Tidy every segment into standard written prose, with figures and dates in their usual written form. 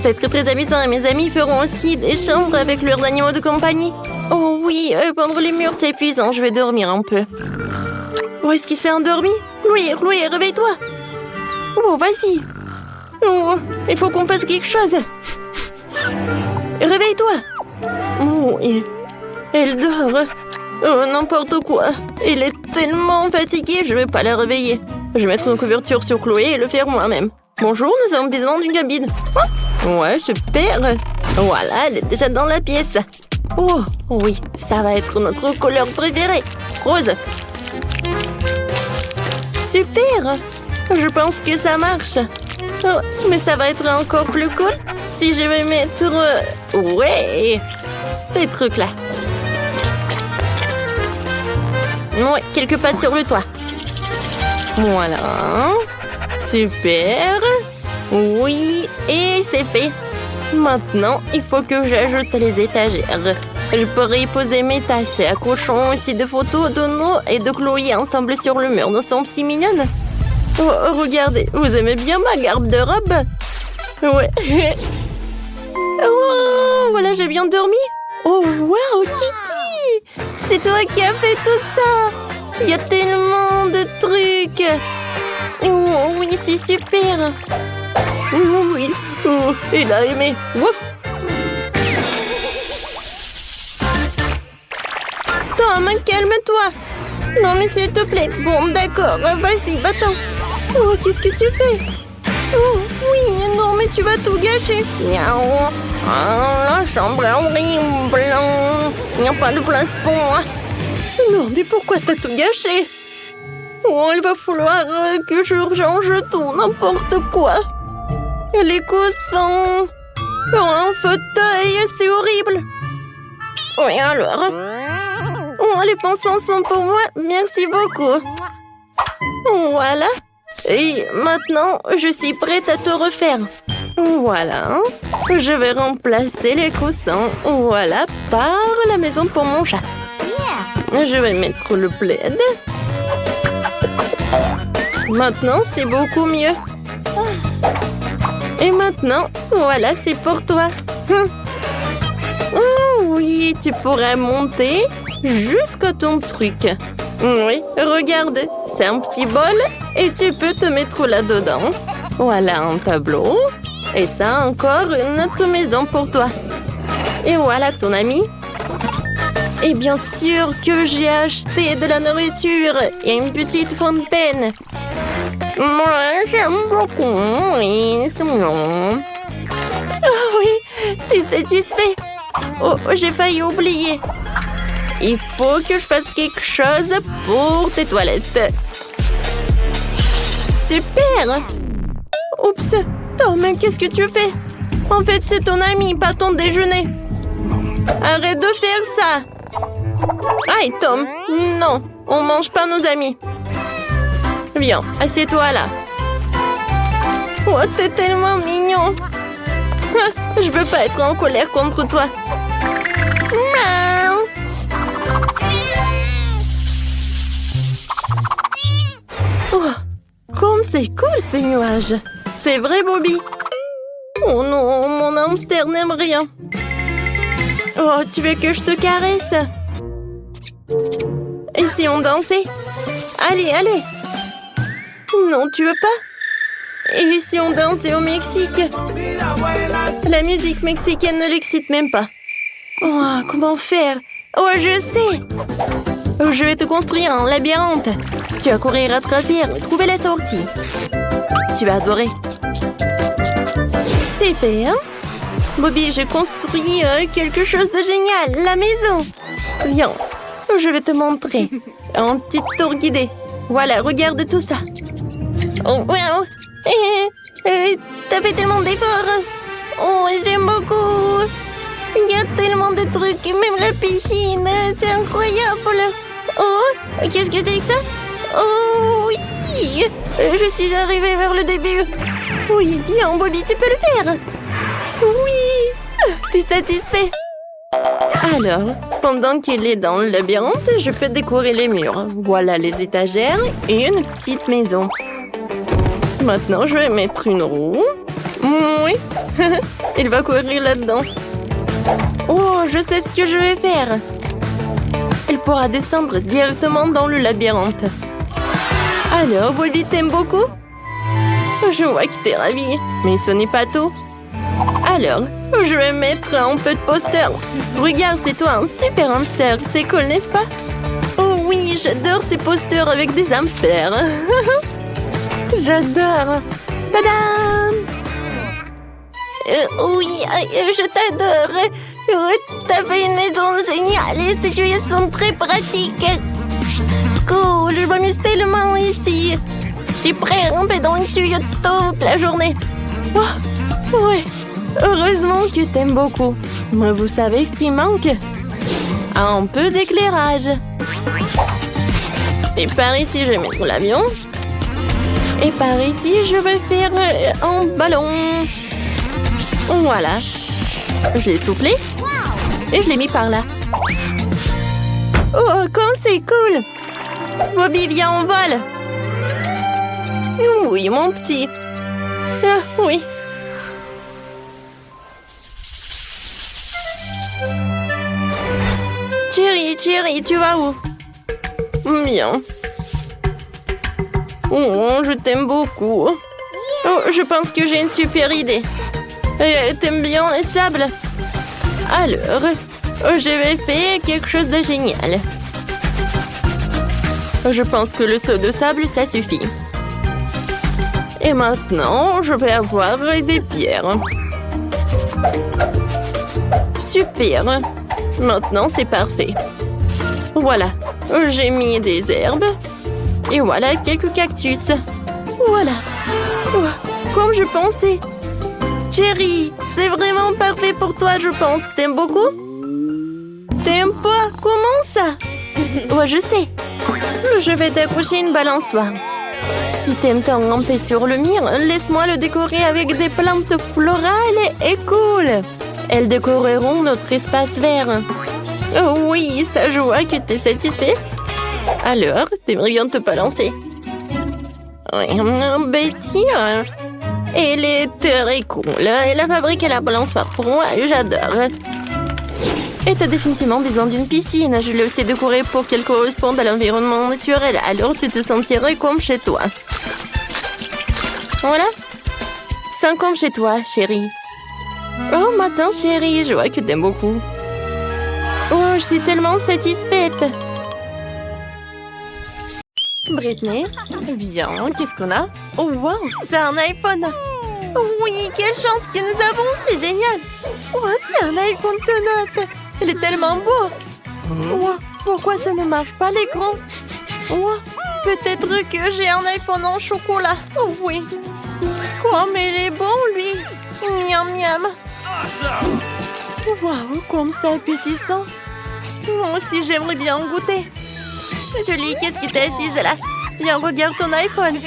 C'est très amusant et mes amis feront aussi des chambres avec leurs animaux de compagnie. Oh oui, peindre les murs, c'est épuisant. Je vais dormir un peu. Oh, est-ce qu'il s'est endormi? Chloé, réveille-toi. Oh, vas-y. Oh, il faut qu'on fasse quelque chose. Réveille-toi. Oh, elle dort. Oh, n'importe quoi. Elle est tellement fatiguée, je vais pas la réveiller. Je vais mettre une couverture sur Chloé et le faire moi-même. Bonjour, nous avons besoin d'une cabine. Oh, ouais, super. Voilà, elle est déjà dans la pièce. Oh, oui, ça va être notre couleur préférée. Rose. Super. Je pense que ça marche. Oh, mais ça va être encore plus cool si je vais mettre... Ouais, ces trucs-là. Ouais, quelques pattes sur le toit. Voilà. Super. Oui, et c'est fait. Maintenant, il faut que j'ajoute les étagères. Je pourrais y poser mes tasses et accrochons aussi des photos de nous et de Chloé ensemble sur le mur. Nous sommes si mignonnes. Oh, regardez, vous aimez bien ma garde-robe? Ouais. Oh, voilà, j'ai bien dormi. Oh, wow, Kiki! C'est toi qui as fait tout ça! Il y a tellement de trucs! Oh, oui, c'est super! Oh, oui, oh, il a aimé! Ouf. Tom, calme-toi! Non, mais s'il te plaît! Bon, d'accord, vas-y, va-t'en! Oh, qu'est-ce que tu fais? Oh, oui, non, mais tu vas tout gâcher! Miaou! Ah, la chambre est horrible! Il n'y a pas de place pour moi! Non, mais pourquoi t'as tout gâché? Oh, il va falloir que je change tout, n'importe quoi! Les coussins! Oh, un fauteuil, c'est horrible! Oui, alors? Oh, les pansements sont pour moi, merci beaucoup! Voilà! Et maintenant, je suis prête à te refaire. Voilà. Je vais remplacer les coussins. Voilà, par la maison pour mon chat. Je vais mettre le plaid. Maintenant, c'est beaucoup mieux. Et maintenant, voilà, c'est pour toi. Oh oui, tu pourrais monter jusqu'à ton truc. Oui, regarde, c'est un petit bol et tu peux te mettre là-dedans. Voilà un tableau. Et ça, encore une autre maison pour toi. Et voilà ton ami. Et bien sûr que j'ai acheté de la nourriture et une petite fontaine. Moi, j'aime beaucoup. Oui, c'est mignon. Oh oui, tu es satisfait? Oh, j'ai failli oublier. Il faut que je fasse quelque chose pour tes toilettes. Super! Oups! Tom, qu'est-ce que tu fais? En fait, c'est ton ami, pas ton déjeuner. Arrête de faire ça! Aïe, Tom! Non, on mange pas nos amis. Viens, assieds-toi là. Oh, t'es tellement mignon! Je veux pas être en colère contre toi. Miaou! Oh, comme c'est cool ces nuages. C'est vrai, Bobby? Oh non, mon hamster n'aime rien. Oh, tu veux que je te caresse? Et si on dansait? Allez, allez. Non, tu veux pas? Et si on dansait au Mexique? La musique mexicaine ne l'excite même pas. Oh, comment faire? Oh, je sais. Je vais te construire un labyrinthe. Tu vas courir à travers, trouver la sortie. Tu vas adorer. C'est fait, hein? Bobby, j'ai construit quelque chose de génial, la maison. Viens, je vais te montrer. Un petit tour guidé. Voilà, regarde tout ça. Oh, wow. T'as fait tellement d'efforts. Oh, j'aime beaucoup. Il y a tellement de trucs, même la piscine, c'est incroyable. Oh, qu'est-ce que c'est que ça? Oh oui, je suis arrivée vers le début. Oui, bien, Bobby, tu peux le faire. Oui, t'es satisfait? Alors, pendant qu'il est dans le labyrinthe, je peux décorer les murs. Voilà les étagères et une petite maison. Maintenant, je vais mettre une roue. Oui, Oui. Il va courir là-dedans. Oh, je sais ce que je vais faire. Il pourra descendre directement dans le labyrinthe. Alors, Bobby, t'aimes beaucoup? Je vois que t'es ravie, mais ce n'est pas tout. Alors, je vais mettre un peu de poster. Regarde, c'est toi un super hamster. C'est cool, n'est-ce pas? Oh oui, j'adore ces posters avec des hamsters. J'adore. Tadam! Oui, je t'adore. T'as fait une maison géniale et ces tuyaux sont très pratiques. Cool, je m'amuse tellement ici. Je suis prêt à ramper dans le tuyau toute la journée. Oh, ouais, heureusement que t'aimes beaucoup. Mais vous savez ce qui manque? Un peu d'éclairage. Et par ici, je vais mettre l'avion. Et par ici, je vais faire un ballon. Voilà. Je l'ai soufflé. Et je l'ai mis par là. Oh, comme c'est cool! Bobby, viens en vol! Oui, mon petit. Ah, oui. Chérie, tu vas où? Bien. Oh, je t'aime beaucoup. Oh, je pense que j'ai une super idée. T'aimes bien les sables? Alors, je vais faire quelque chose de génial. Je pense que le seau de sable, ça suffit. Et maintenant, je vais avoir des pierres. Super. Maintenant, c'est parfait. Voilà, j'ai mis des herbes. Et voilà quelques cactus. Voilà. Oh, comme je pensais. Chérie, c'est vraiment parfait pour toi, je pense. T'aimes beaucoup? T'aimes pas? Comment ça? Ouais, je sais. Je vais t'accrocher une balançoire. Si t'aimes tant ramper sur le mur, laisse-moi le décorer avec des plantes florales et cool. Elles décoreront notre espace vert. Oh oui, ça joue que t'es satisfait. Alors, t'aimerais bien te balancer? Oui, Betty, elle est très cool. Elle a fabriqué la balançoire pour moi, j'adore. Et t'as définitivement besoin d'une piscine. Je l'ai aussi décorée pour qu'elle corresponde à l'environnement naturel. Alors tu te sentirais comme chez toi. Voilà. Sens comme chez toi, chérie. Oh, matin, chérie, je vois que t'aimes beaucoup. Oh, je suis tellement satisfaite. Britney, viens, qu'est-ce qu'on a? Oh, wow, c'est un iPhone. Oui, quelle chance que nous avons, c'est génial. Oh, c'est un iPhone Tonop. Il est tellement beau. Oh, pourquoi ça ne marche pas l'écran? Oh, peut-être que j'ai un iPhone en chocolat. Oh oui. Quoi, mais il est bon, lui. Miam, miam. Waouh, comme c'est appétissant. Moi aussi, j'aimerais bien en goûter. Julie, qu'est-ce qui t'est assise là? Viens, regarde ton iPhone.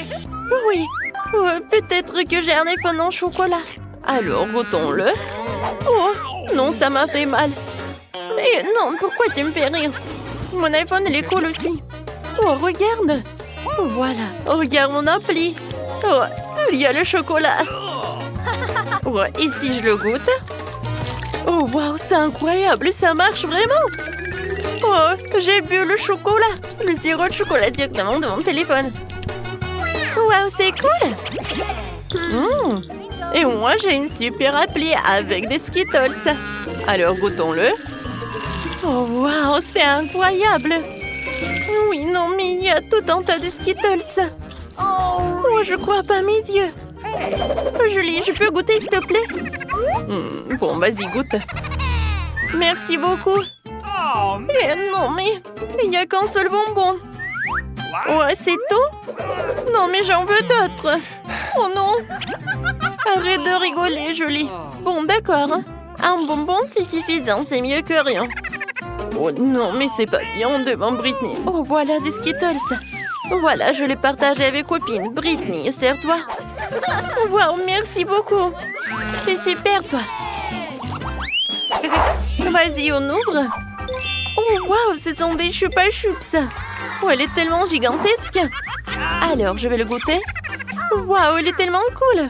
Oui, peut-être que j'ai un iPhone en chocolat. Alors, goûtons-le. Oh, non, ça m'a fait mal. Et non, pourquoi tu me fais rire? Mon iPhone, il est cool aussi. Oh, regarde. Voilà, regarde mon appli. Oh, il y a le chocolat. Oh, et si je le goûte? Oh, waouh, c'est incroyable, ça marche vraiment. Oh, j'ai bu le chocolat. Le sirop de chocolat directement de mon téléphone. Waouh, c'est cool. Et moi, j'ai une super appli avec des Skittles. Alors, goûtons-le. Oh, waouh, c'est incroyable. Oui, non, mais il y a tout un tas de Skittles. Oh, je crois pas mes yeux. Julie, je peux goûter, s'il te plaît? Bon, vas-y, goûte. Merci beaucoup. Non, mais il n'y a qu'un seul bonbon. Ouais, c'est tout? Non, mais j'en veux d'autres. Oh non. Arrête de rigoler, Julie. Bon, d'accord. Un bonbon, c'est suffisant. C'est mieux que rien. Oh non, mais c'est pas bien devant Britney. Oh, voilà des Skittles. Voilà, je les partage avec copine. Britney, sers-toi. Waouh, merci beaucoup. C'est super, toi. Vas-y, on ouvre. Oh, waouh, ce sont des Chupa Chups. Oh, elle est tellement gigantesque. Alors, je vais le goûter. Waouh, elle est tellement cool.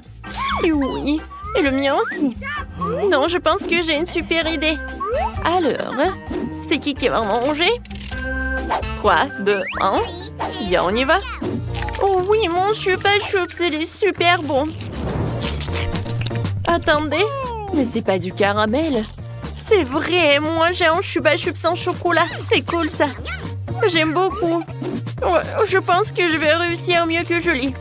Et oui, Et le mien aussi. Non, je pense que j'ai une super idée. Alors, c'est qui va manger? 3, 2, 1. Bien, on y va. Oh oui, mon chupa chups, il est super bon. Attendez, mais c'est pas du caramel. C'est vrai, moi j'ai un chupa chups en chocolat. C'est cool ça. J'aime beaucoup. Ouais, je pense que je vais réussir mieux que Julie.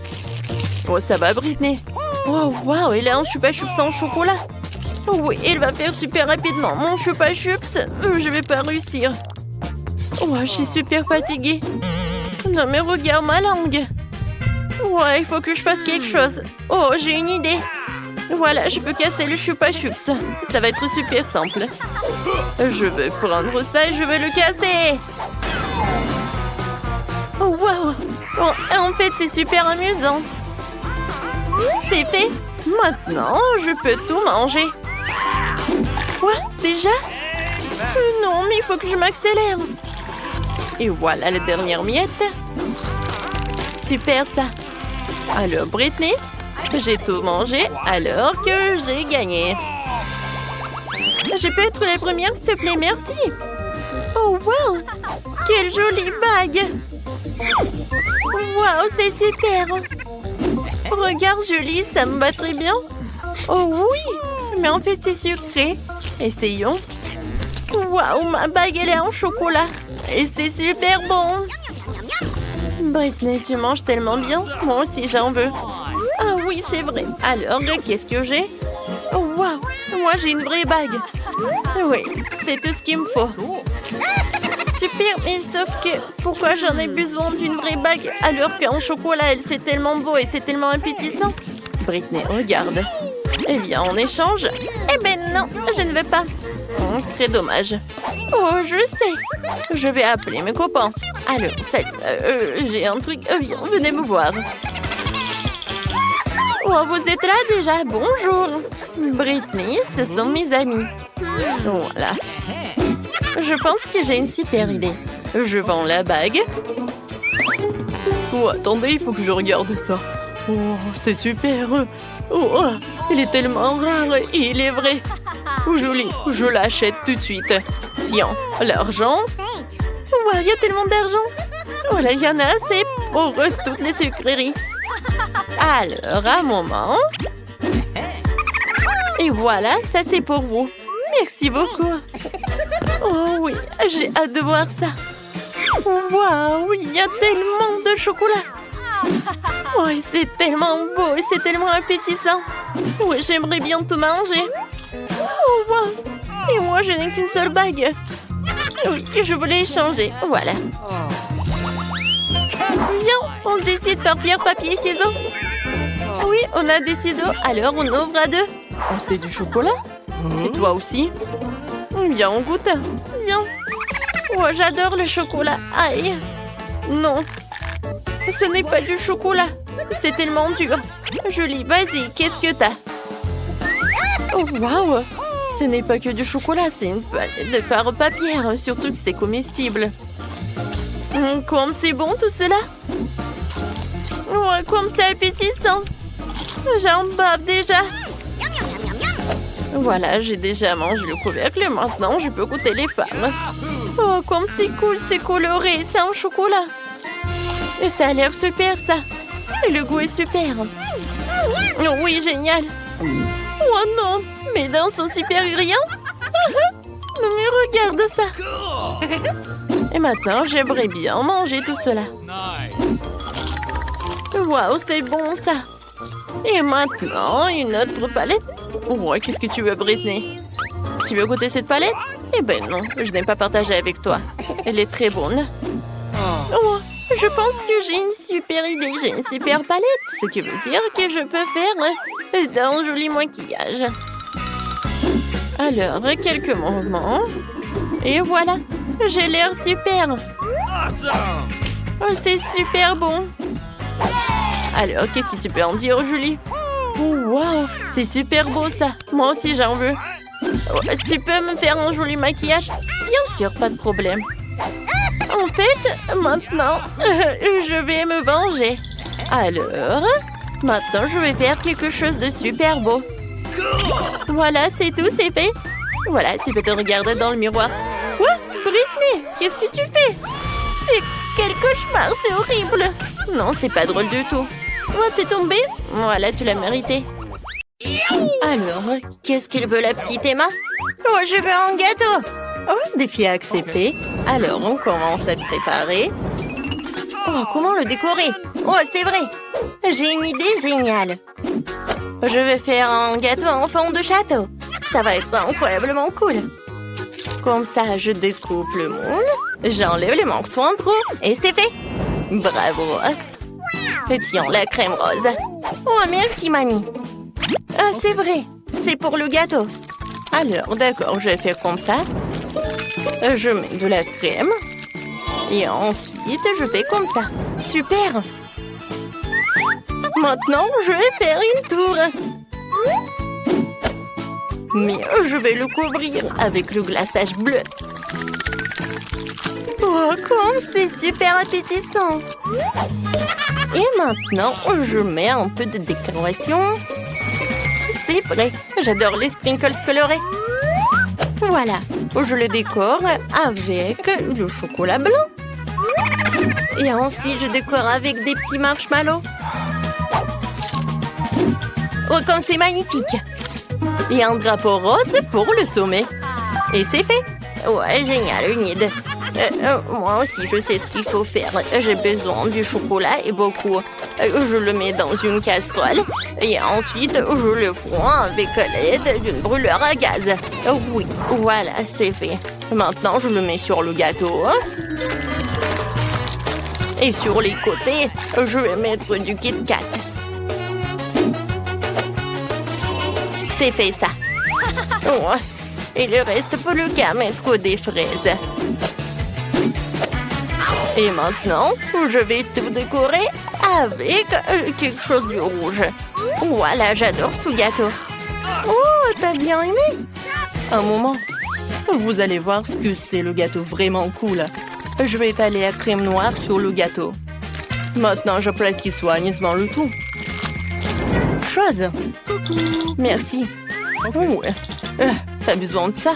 Oh, ça va, Britney. Wow, il a un chupa chups en chocolat. Oh oui, il va faire super rapidement. Mon chupa chups, je vais pas réussir. Oh, je suis super fatiguée. Non, mais regarde ma langue. Ouais, il faut que je fasse quelque chose. Oh, j'ai une idée. Voilà, je peux casser le chupa chups. Ça va être super simple. Je vais prendre ça et je vais le casser. Oh, wow. Bon, en fait, c'est super amusant. C'est fait. Maintenant, je peux tout manger. Quoi? Déjà? Non, mais il faut que je m'accélère. Et voilà la dernière miette. Super ça. Alors, Britney, j'ai tout mangé alors que j'ai gagné. Je peux être la première, s'il te plaît, merci. Oh, wow. Quelle jolie bague. Wow, c'est super. Regarde, Julie, ça me va très bien. Oh oui, mais en fait, c'est sucré. Essayons. Waouh, ma bague, elle est en chocolat. Et c'est super bon. Britney, tu manges tellement bien. Moi aussi, j'en veux. Ah oui, c'est vrai. Alors, qu'est-ce que j'ai? Oh, waouh, moi, j'ai une vraie bague. Oui, c'est tout ce qu'il me faut. Super, mais sauf que pourquoi j'en ai besoin d'une vraie bague alors qu'en chocolat, elle c'est tellement beau et c'est tellement appétissant. Britney, regarde. Eh bien, en échange... Eh ben non, je ne veux pas. Très dommage. Oh, je sais. Je vais appeler mes copains. Alors, salut, j'ai un truc. Viens, venez me voir. Oh, vous êtes là déjà? Bonjour. Britney, ce sont mes amis. Voilà. Je pense que j'ai une super idée. Je vends la bague. Oh, attendez, il faut que je regarde ça. Oh, c'est super. Oh, il est tellement rare et il est vrai. Joli, je l'achète tout de suite. Tiens, l'argent. Oh, il y a tellement d'argent. Voilà, il y en a assez pour toutes les sucreries. Alors, un moment. Et voilà, ça c'est pour vous. Merci beaucoup. Oh oui, j'ai hâte de voir ça. Waouh, il y a tellement de chocolat. Oh, c'est tellement beau et c'est tellement appétissant. Oui, j'aimerais bien tout manger. Oh, waouh. Et moi, je n'ai qu'une seule bague. Oui, je voulais échanger. Voilà. Bien, on décide par pierre, papier, ciseaux. Oui, on a des ciseaux, alors on ouvre à deux. Oh, c'est du chocolat. Et toi aussi? Viens, on goûte. Viens. Oh, j'adore le chocolat. Aïe. Non. Ce n'est pas du chocolat. C'est tellement dur. Julie, vas-y, qu'est-ce que t'as? Oh, waouh. Ce n'est pas que du chocolat, c'est une palette de fard papier. Surtout que c'est comestible. Comme c'est bon tout cela. Oh, comme c'est appétissant. J'en bave déjà. Voilà, j'ai déjà mangé le couvercle. Maintenant, je peux goûter les fards. Oh, comme c'est cool, c'est coloré. C'est en chocolat. Et ça a l'air super, ça. Et le goût est super. Oh, oui, génial. Oh non, mes dents sont super brillantes. Non, mais regarde ça. Et maintenant, j'aimerais bien manger tout cela. Waouh, c'est bon, ça. Et maintenant, une autre palette. Oh, qu'est-ce que tu veux, Britney? Tu veux goûter cette palette? Eh ben non, je n'ai pas partagé avec toi. Elle est très bonne. Oh, je pense que j'ai une super idée. J'ai une super palette, ce qui veut dire que je peux faire d'un joli maquillage. Alors, quelques mouvements. Et voilà, j'ai l'air super. Oh, c'est super bon. Alors, qu'est-ce que tu peux en dire, Julie? Oh, wow, c'est super beau ça. Moi aussi, j'en veux. Oh, tu peux me faire un joli maquillage? Bien sûr, pas de problème. En fait, maintenant, je vais me venger. Alors, maintenant, je vais faire quelque chose de super beau. Voilà, c'est tout, c'est fait. Voilà, tu peux te regarder dans le miroir. Quoi? Britney, qu'est-ce que tu fais? C'est quel cauchemar, c'est horrible. Non, c'est pas drôle du tout. Oh, t'es tombée? Voilà, tu l'as mérité. Alors, qu'est-ce qu'il veut la petite Emma? Oh, je veux un gâteau. Oh, défi accepté. Alors, on commence à le préparer. Oh, comment le décorer? Oh, c'est vrai. J'ai une idée géniale. Je vais faire un gâteau en forme de château. Ça va être incroyablement cool. Comme ça, je découpe le moule. J'enlève les morceaux en trop. Et c'est fait. Bravo. Et tiens, la crème rose. Oh, merci, mamie. C'est vrai. C'est pour le gâteau. Alors, d'accord, je vais faire comme ça. Je mets de la crème. Et ensuite, je fais comme ça. Super. Maintenant, je vais faire une tour. Mais je vais le couvrir avec le glaçage bleu. Oh, comme c'est super appétissant. Et maintenant, je mets un peu de décoration. C'est prêt. J'adore les sprinkles colorés. Voilà. Je le décore avec le chocolat blanc. Et ensuite, je décore avec des petits marshmallows. Oh, comme c'est magnifique! Et un drapeau rose pour le sommet. Et c'est fait! Ouais, génial, une idée. Moi aussi, je sais ce qu'il faut faire. J'ai besoin du chocolat et beaucoup. Je le mets dans une casserole. Et ensuite, je le fonds avec l'aide d'une brûleur à gaz. Oui, voilà, c'est fait. Maintenant, je le mets sur le gâteau. Et sur les côtés, je vais mettre du Kit Kat. C'est fait ça. Oh, il reste plus qu'à mettre des fraises. Et maintenant, je vais tout décorer avec quelque chose de rouge. Voilà, j'adore ce gâteau. Oh, t'as bien aimé? Un moment. Vous allez voir ce que c'est le gâteau vraiment cool. Je vais étaler la crème noire sur le gâteau. Maintenant, j'aplatis soigneusement le tout. Chose. Merci. Oh, t'as besoin de ça?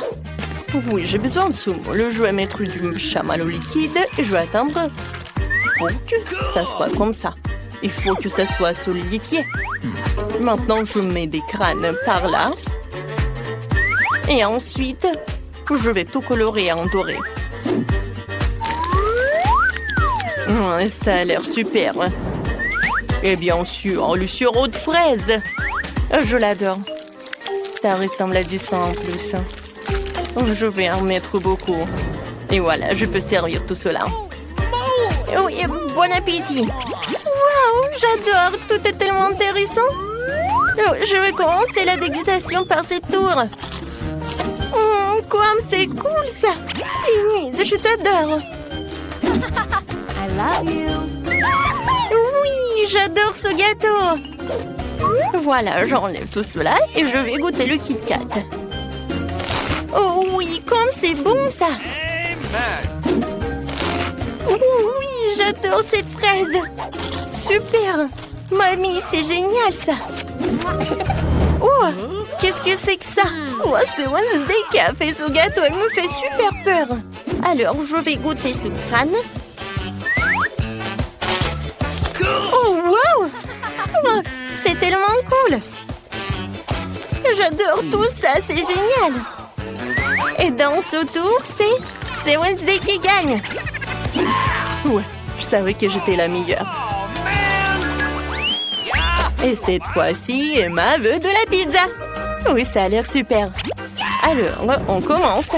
Oui, j'ai besoin de ce moule. Je vais mettre du chamallow liquide et je vais attendre pour que ça soit comme ça. Il faut que ça soit solidifié. Maintenant, je mets des crânes par là. Et ensuite, je vais tout colorer en doré. Ça a l'air super. Et bien sûr, le sirop de fraise. Je l'adore. Ça ressemble à du sang en plus. Je vais en mettre beaucoup. Et voilà, je peux servir tout cela. Oui, bon appétit. Waouh, j'adore. Tout est tellement intéressant. Je vais commencer la dégustation par cette tour. Comme c'est cool ça. Enid, je t'adore. I love you. Oui, j'adore ce gâteau. Voilà, j'enlève tout cela et je vais goûter le Kit Kat. Oh oui, comme c'est bon ça. Oh oui, j'adore cette fraise. Super. Mamie, c'est génial ça. Oh, qu'est-ce que c'est que ça? Oh, c'est Wednesday qui a fait ce gâteau. Elle me fait super peur. Alors, je vais goûter ce crâne. Oh, wow! Oh, c'est tellement cool. J'adore tout ça, c'est génial. Et dans ce tour, c'est Wednesday qui gagne. Ouais, je savais que j'étais la meilleure. Et cette fois-ci, Emma veut de la pizza. Oui, ça a l'air super. Alors, on commence.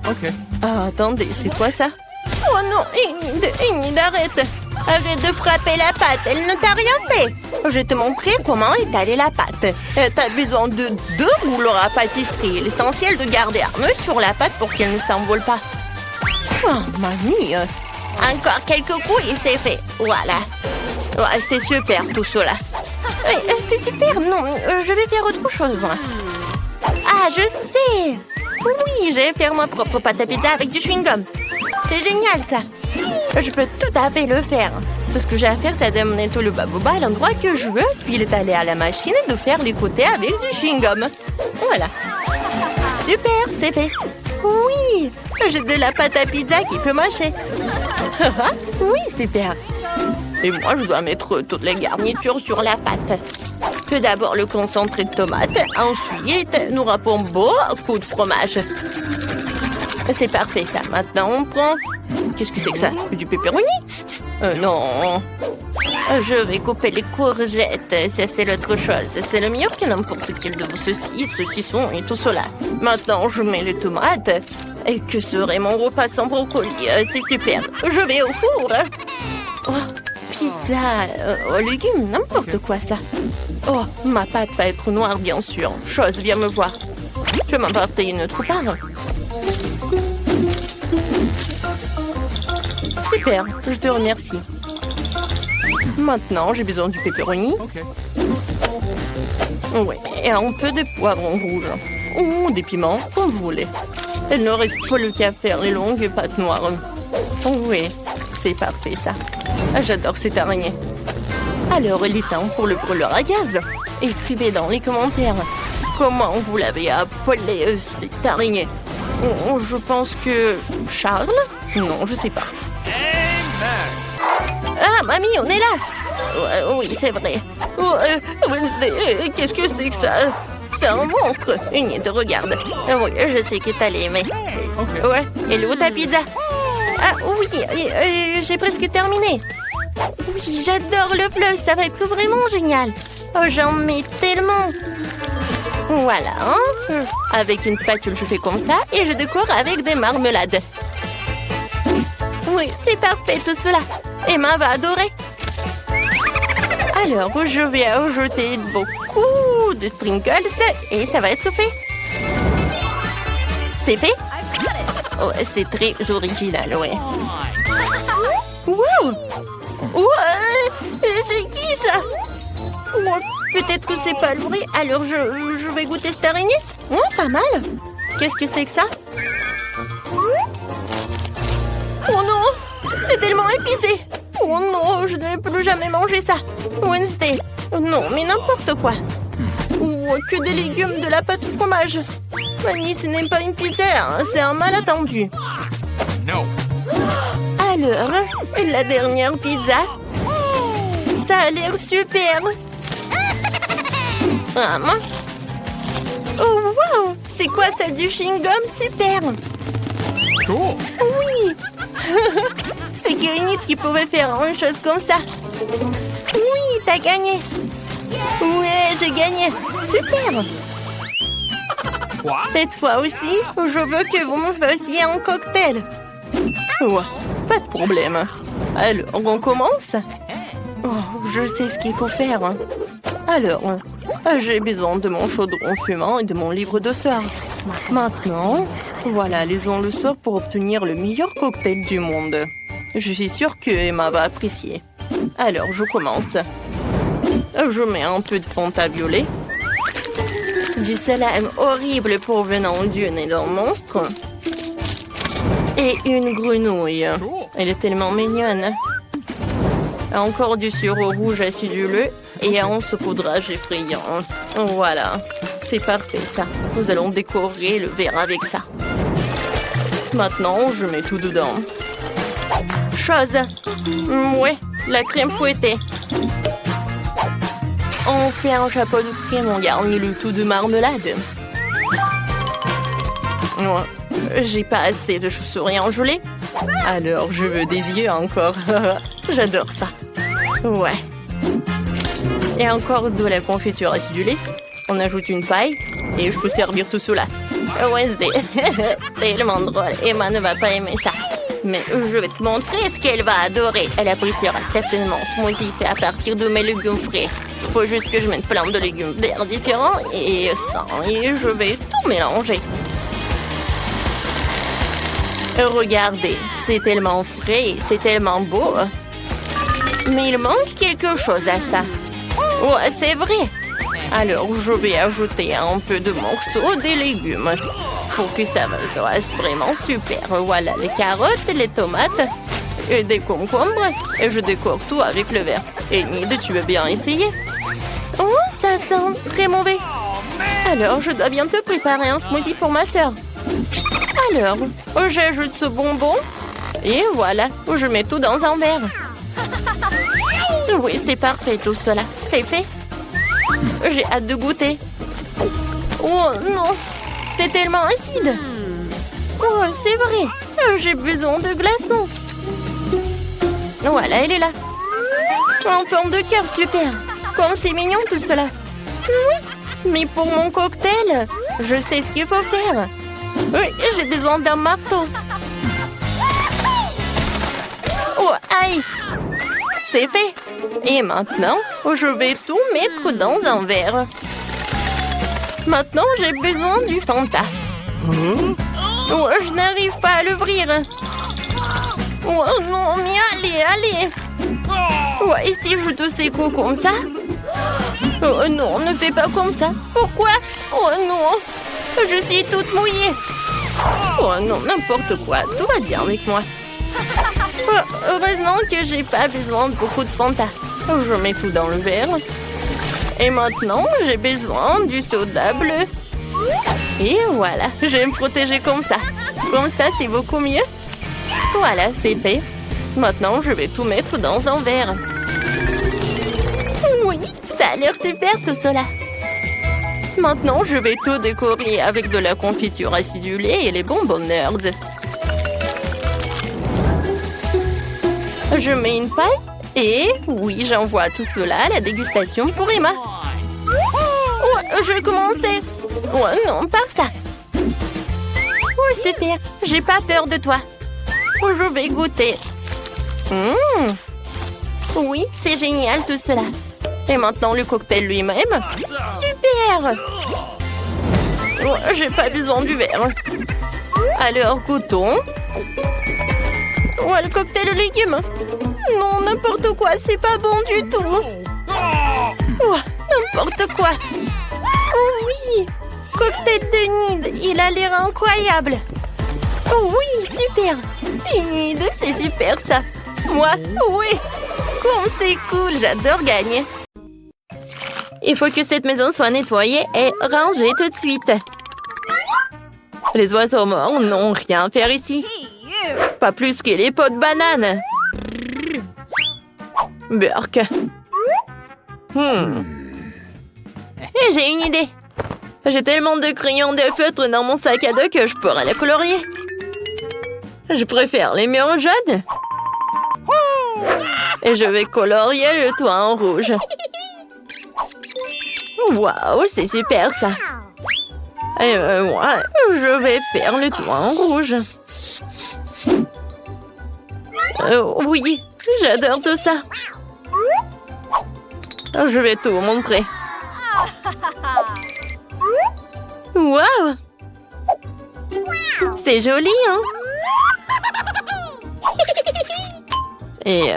Ok. Ah, attendez, c'est quoi ça? Oh non, Enid, arrête. Arrête de frapper la pâte, elle ne t'a rien fait. Je vais te montrer comment étaler la pâte. T'as besoin de 2 rouleaux à pâtisserie. L'essentiel de garder armeux sur la pâte pour qu'elle ne s'envole pas. Oh, mamie. Encore quelques coups et c'est fait. Voilà. Ouais, c'est super tout cela. C'est super. Non, je vais faire autre chose. Moi. Ah, je sais. Oui, je vais faire ma propre pâte à pizza avec du chewing-gum. C'est génial ça. Je peux tout à fait le faire. Tout ce que j'ai à faire, c'est d'amener tout le baboba à l'endroit que je veux, puis d'aller à la machine et de faire les côtés avec du chewing-gum. Voilà. Super, c'est fait. Oui, j'ai de la pâte à pizza qui peut mâcher. Oui, super. Et moi, je dois mettre toutes les garnitures sur la pâte. Tout d'abord, le concentré de tomate. Ensuite, nous râpons beaucoup de fromage. C'est parfait, ça. Maintenant, on prend... Qu'est-ce que c'est que ça? Du pepperoni? Non. Je vais couper les courgettes. Ça, c'est l'autre chose. C'est le meilleur que n'importe quel de vos saucissons et tout cela. Maintenant, je mets les tomates. Et que serait mon repas sans brocoli? C'est super. Je vais au four. Oh, pizza. Aux légumes, n'importe quoi, ça. Oh, ma pâte va être noire, bien sûr. Chose, viens me voir. Tu veux m'apporter une autre part? Super, je te remercie. Maintenant, j'ai besoin du pepperoni. Ouais, et un peu de poivron rouge. Ou des piments, comme vous voulez. Il ne reste plus qu'à faire les longues pâtes noires. Oui, c'est parfait, ça. J'adore cette araignée. Alors, il est temps pour le brûleur à gaz. Écrivez dans les commentaires comment vous l'avez appelé, cette araignée. Je pense que... Charles? Non, je sais pas. Ah, mamie, on est là! Oui, c'est vrai. Qu'est-ce que c'est que ça? C'est un monstre. Une regarde. Oui, je sais que t'allais aimer. Ouais, et où ta pizza? Ah oui, j'ai presque terminé. Oui, j'adore le fleuve, ça va être vraiment génial. Oh, j'en mets tellement. Voilà, hein? Avec une spatule, je fais comme ça et je décore avec des marmelades. Oui, c'est parfait tout cela. Emma va adorer. Alors, je vais ajouter beaucoup de sprinkles et ça va être fait. C'est fait? Oh, c'est très original, ouais. Wow! Ouais! C'est qui ça? Oh, peut-être que c'est pas le vrai. Alors, je vais goûter cette araignée. Oh, pas mal. Qu'est-ce que c'est que ça? Oh non! C'est tellement épicé! Oh non, je ne vais plus jamais manger ça! Wednesday! Non, mais n'importe quoi! Oh, que des légumes, de la pâte au fromage! Fanny, ce n'est pas une pizza, hein, c'est un malentendu! Non! Alors, la dernière pizza? Ça a l'air super! Ah, mince! Oh, wow! C'est quoi ça, du chewing-gum? Super! Cool. Oui! C'est Guérinite qui pouvait faire une chose comme ça. Oui, t'as gagné. Ouais, j'ai gagné. Super. Quoi? Cette fois aussi, je veux que vous me fassiez un cocktail. Ouais, pas de problème. Alors, on commence? Oh, je sais ce qu'il faut faire. Alors, j'ai besoin de mon chaudron fumant et de mon livre de sort. Maintenant, voilà, lisons le sort pour obtenir le meilleur cocktail du monde. Je suis sûre que Emma va apprécier. Alors, je commence. Je mets un peu de fond à violet. Du salame horrible provenant du nez d'un monstre. Et une grenouille. Elle est tellement mignonne. Encore du sirop rouge aciduleux et un saupoudrage effrayant. Voilà, c'est parfait ça. Nous allons décorer le verre avec ça. Maintenant, je mets tout dedans. Chose. Ouais, la crème fouettée. On fait un chapeau de crème, on garnit le tout de marmelade. Ouais, j'ai pas assez de chauves-souris en gelée. Alors, je veux des yeux encore. J'adore ça. Ouais. Et encore de la confiture acidulée. On ajoute une paille et je peux servir tout cela. Wednesday, tellement drôle. Emma ne va pas aimer ça. Mais je vais te montrer ce qu'elle va adorer. Elle appréciera certainement ce smoothie fait à partir de mes légumes frais. Faut juste que je mette plein de légumes verts différents et ça. Et je vais tout mélanger. Regardez, c'est tellement frais, c'est tellement beau. Mais il manque quelque chose à ça. Oh, c'est vrai. Alors, je vais ajouter un peu de morceaux des légumes pour que ça soit vraiment super. Voilà, les carottes, les tomates et des concombres. Et je décore tout avec le verre. Enid, tu veux bien essayer? Oh, ça sent très mauvais. Alors, je dois bientôt préparer un smoothie pour ma sœur. Alors, j'ajoute ce bonbon. Et voilà, je mets tout dans un verre. Oui, c'est parfait tout cela. C'est fait. J'ai hâte de goûter. Oh non, c'est tellement acide. Oh, c'est vrai. J'ai besoin de glaçons. Voilà, elle est là. En forme de cœur, super. Comme c'est mignon tout cela. Oui, mais pour mon cocktail, je sais ce qu'il faut faire. Oui, j'ai besoin d'un marteau. Oh, aïe. C'est fait. Et maintenant, je vais tout mettre dans un verre. Maintenant, j'ai besoin du Fanta. Oh, je n'arrive pas à l'ouvrir. Oh non, mais allez. Ouais, et si je te secoue comme ça? Oh non, ne fais pas comme ça. Pourquoi? Oh non, je suis toute mouillée. Oh non, n'importe quoi, tout va bien avec moi. Oh, heureusement que j'ai pas besoin de beaucoup de Fanta. Je mets tout dans le verre. Et maintenant, j'ai besoin du soda bleu. Et voilà, je vais me protéger comme ça. Comme ça, c'est beaucoup mieux. Voilà, c'est fait. Maintenant, je vais tout mettre dans un verre. Oui, ça a l'air super tout cela. Maintenant, je vais tout décorer avec de la confiture acidulée et les bonbons nerds. Je mets une paille et oui, j'envoie tout cela à la dégustation pour Emma. Oh, je vais commencer. Oh non, pas ça. Oh, super. J'ai pas peur de toi. Oh, je vais goûter. Oui, c'est génial tout cela. Et maintenant, le cocktail lui-même. Super. Oh, j'ai pas besoin du verre. Alors, goûtons. Oh, le cocktail de légumes. Non, n'importe quoi, c'est pas bon du tout. Oh, n'importe quoi. Oh oui, cocktail de Enid, il a l'air incroyable. Oh oui, super. Enid, c'est super ça. Moi, oui. Comme c'est cool, j'adore gagner. Il faut que cette maison soit nettoyée et rangée tout de suite. Les oiseaux morts n'ont rien à faire ici. Pas plus que les pots de bananes. Burk. Et j'ai une idée. J'ai tellement de crayons de feutre dans mon sac à dos que je pourrais les colorier. Je préfère les murs jaunes. Et je vais colorier le toit en rouge. Waouh, c'est super ça. Et moi, je vais faire le toit en rouge. Oui, j'adore tout ça. Je vais tout vous montrer. Waouh! C'est joli, hein? Et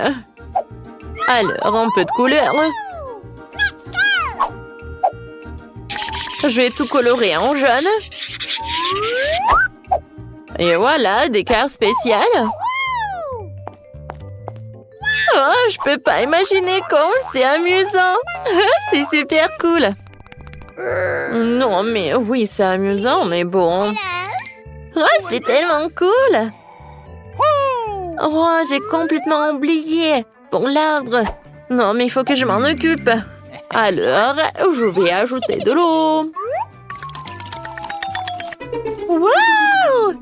alors, un peu de couleur. Je vais tout colorer en jaune. Et voilà, des cartes spéciales. Oh, je peux pas imaginer comme c'est amusant. C'est super cool. Non, mais oui, c'est amusant, mais bon. Oh, c'est tellement cool. Oh, j'ai complètement oublié. Pour l'arbre. Non, mais il faut que je m'en occupe. Alors, je vais ajouter de l'eau. Wow!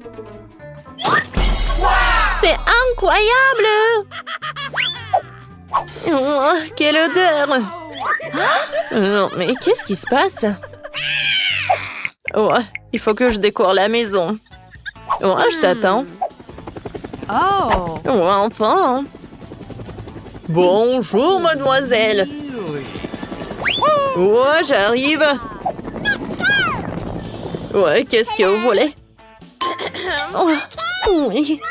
C'est incroyable! Oh, quelle odeur! Non, mais qu'est-ce qui se passe? Oh, il faut que je décore la maison. Oh, je t'attends. Oh, enfin. Bonjour, mademoiselle. Oh, j'arrive. Ouais, qu'est-ce que vous voulez? Oh, oui.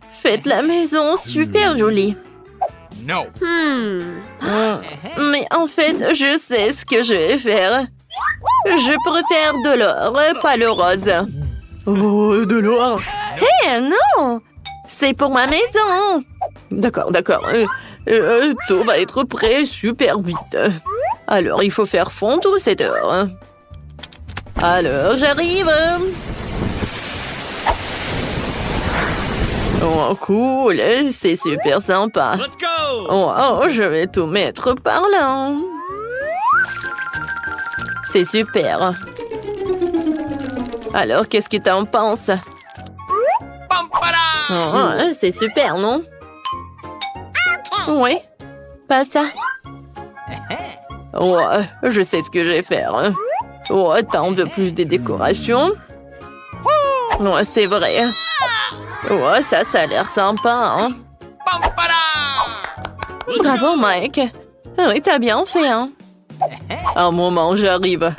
Faites la maison super jolie. No. Mais en fait, je sais ce que je vais faire. Je préfère de l'or, pas le rose. Oh, de l'or? Hé, non! C'est pour ma maison. D'accord. Tout va être prêt super vite. Alors, il faut faire fondre cette heure. Alors, j'arrive. Oh, cool. C'est super sympa. Let's go! Oh, je vais tout mettre par là. C'est super. Alors, qu'est-ce que t'en penses? Pampara! Oh, c'est super, non? Oui, pas ça. Oh, je sais ce que je vais faire. Oh, t'en veux plus des décorations? Oh, c'est vrai. Oh, ça a l'air sympa, hein? Pampara! Bravo, Mike. Oui, t'as bien fait, hein? Un moment, j'arrive.